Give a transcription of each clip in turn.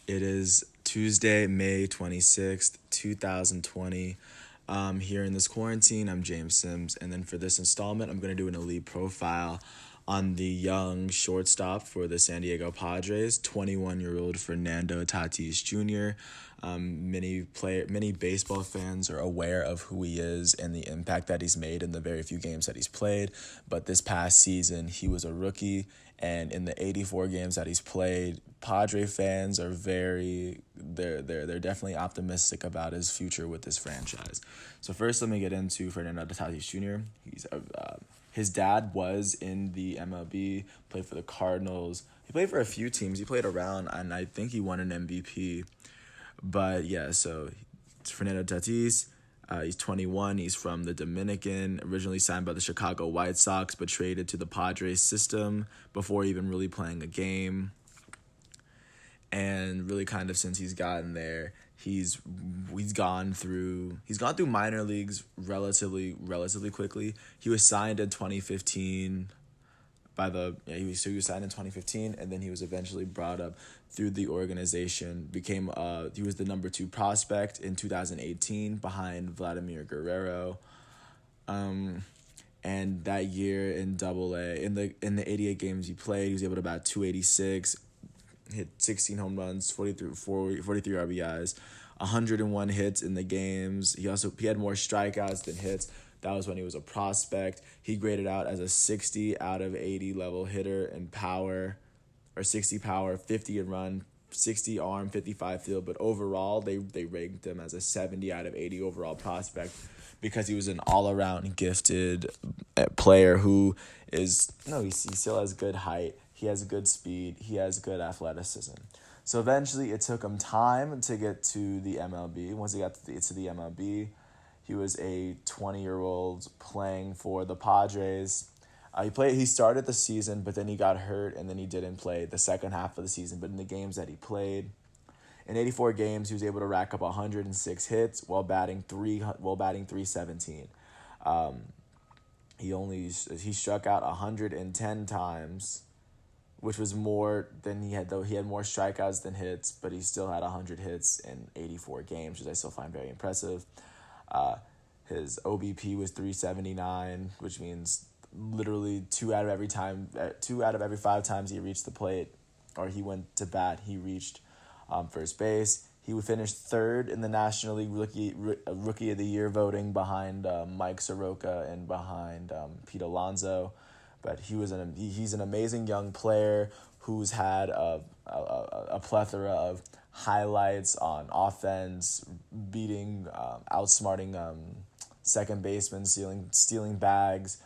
It is Tuesday, May 26th, 2020. Here in this quarantine, I'm James Sims. And then for this installment, I'm going to do an elite profile on the young shortstop for the San Diego Padres, 21-year-old Fernando Tatis Jr. Many baseball fans are aware of who he is and the impact that he's made in the very few games that he's played. But this past season, he was a rookie, and in the 84 games that he's played, Padre fans are they're definitely optimistic about his future with this franchise. So first, let me get into Fernando Tatis Jr. His dad was in the MLB, played for the Cardinals. He played for a few teams. He played around, and I think he won an MVP. But yeah, so it's Fernando Tatis. He's 21. He's from the Dominican, originally signed by the Chicago White Sox, but traded to the Padres system before even really playing a game. And really, kind of since he's gotten there, he's gone through minor leagues relatively quickly. He was signed in 2015 he was signed in 2015, and then he was eventually brought up through the organization. He was the number 2 prospect in 2018 behind Vladimir Guerrero. And that year in Double A, in the 88 games he played, he was able to bat 286, hit 16 home runs, 43 RBIs, 101 hits in the games. He had more strikeouts than hits. That was when he was a prospect. He graded out as a 60 out of 80 level hitter in power, or 60 power, 50 in run, 60 arm, 55 field. But overall, they ranked him as a 70 out of 80 overall prospect because he was an all-around gifted player who he still has good height. He has good speed. He has good athleticism. So eventually, it took him time to get to the MLB. Once he got to the MLB, he was a 20-year-old playing for the Padres. He started the season, but then he got hurt, and then he didn't play the second half of the season. But in the games that he played, in 84 games, he was able to rack up 106 hits while batting 317. He struck out 110 times, which was more than he had, though he had more strikeouts than hits, but he still had 100 hits in 84 games, which I still find very impressive. His OBP was 379, which means literally 2 out of every 5 times he reached the plate or he went to bat, he reached first base. He would finish third in the National League Rookie of the Year voting behind Mike Soroka and behind Pete Alonso. But he's an amazing young player who's had a plethora of highlights on offense, outsmarting second baseman, stealing bags,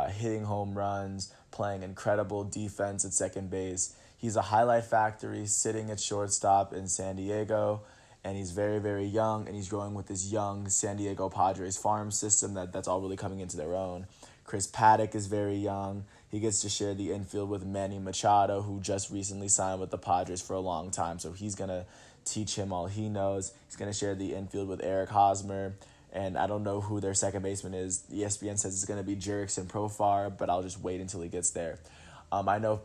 hitting home runs, playing incredible defense at second base. He's a highlight factory sitting at shortstop in San Diego, and he's very, very young, and he's growing with this young San Diego Padres farm system that's all really coming into their own. Chris Paddock is very young. He gets to share the infield with Manny Machado, who just recently signed with the Padres for a long time, so he's going to teach him all he knows. He's going to share the infield with Eric Hosmer, and I don't know who their second baseman is. ESPN says it's going to be Jerickson Profar, but I'll just wait until he gets there. I know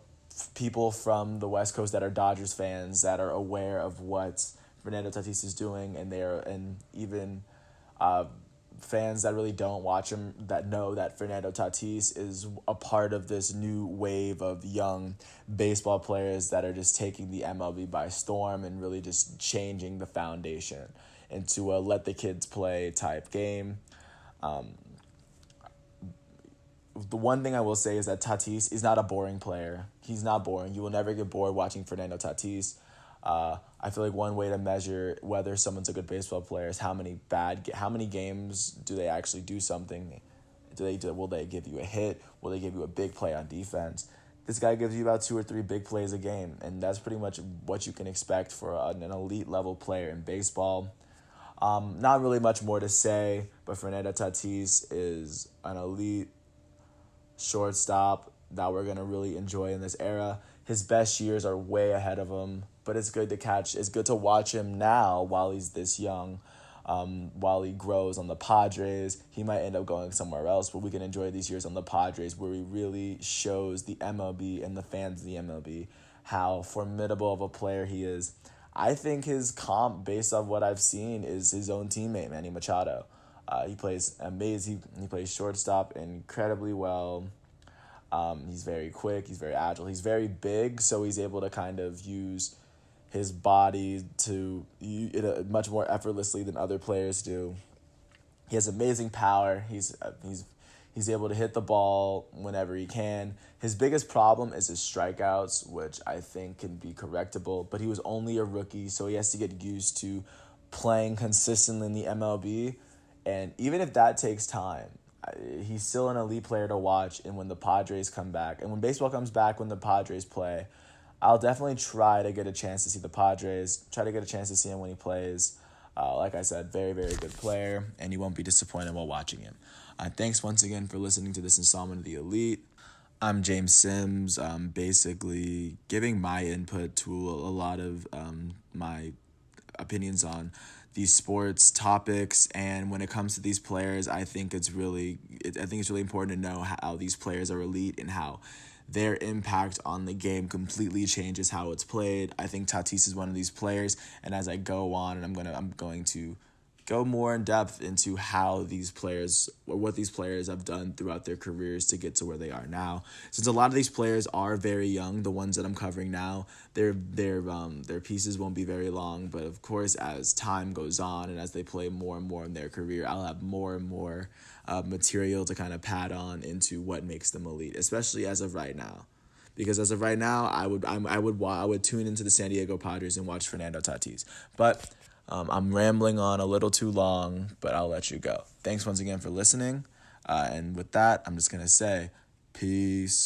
people from the West Coast that are Dodgers fans that are aware of what Fernando Tatis is doing, and even fans that really don't watch him that know that Fernando Tatis is a part of this new wave of young baseball players that are just taking the MLB by storm and really just changing the foundation into a let the kids play type game. The one thing I will say is that Tatis is not a boring player. He's not boring. You will never get bored watching Fernando Tatis. I feel like one way to measure whether someone's a good baseball player is how many games do they actually do something. Will they give you a hit? Will they give you a big play on defense? This guy gives you about 2 or 3 big plays a game, and that's pretty much what you can expect for an elite level player in baseball. Not really much more to say, but Fernando Tatis is an elite shortstop that we're going to really enjoy in this era. His best years are way ahead of him, but it's good to watch him now while he's this young. While he grows on the Padres, he might end up going somewhere else, but we can enjoy these years on the Padres where he really shows the MLB and the fans of the MLB how formidable of a player he is. I think his comp, based on what I've seen, is his own teammate, Manny Machado. He plays amazing. He plays shortstop incredibly well. He's very quick. He's very agile. He's very big, so he's able to kind of use his body to much more effortlessly than other players do. He has amazing power. He's able to hit the ball whenever he can. His biggest problem is his strikeouts, which I think can be correctable, but he was only a rookie, so he has to get used to playing consistently in the MLB. And even if that takes time, he's still an elite player to watch. And when the Padres come back, and when baseball comes back, when the Padres play, I'll definitely try to get a chance to see the Padres, try to get a chance to see him when he plays. Like I said, very, very good player, and you won't be disappointed while watching him. Thanks once again for listening to this installment of The Elite. I'm James Sims, basically giving my input to a lot of my opinions on these sports topics, and when it comes to these players, I think it's really important to know how these players are elite and how their impact on the game completely changes how it's played. I think Tatis is one of these players, and as I go on, and I'm going to go more in depth into how these players, or what these players have done throughout their careers to get to where they are now. Since a lot of these players are very young, the ones that I'm covering now, their pieces won't be very long. But of course, as time goes on and as they play more and more in their career, I'll have more and more material to kind of pad on into what makes them elite, especially as of right now. Because as of right now, I would tune into the San Diego Padres and watch Fernando Tatis. But I'm rambling on a little too long, but I'll let you go. Thanks once again for listening. And with that, I'm just going to say, peace.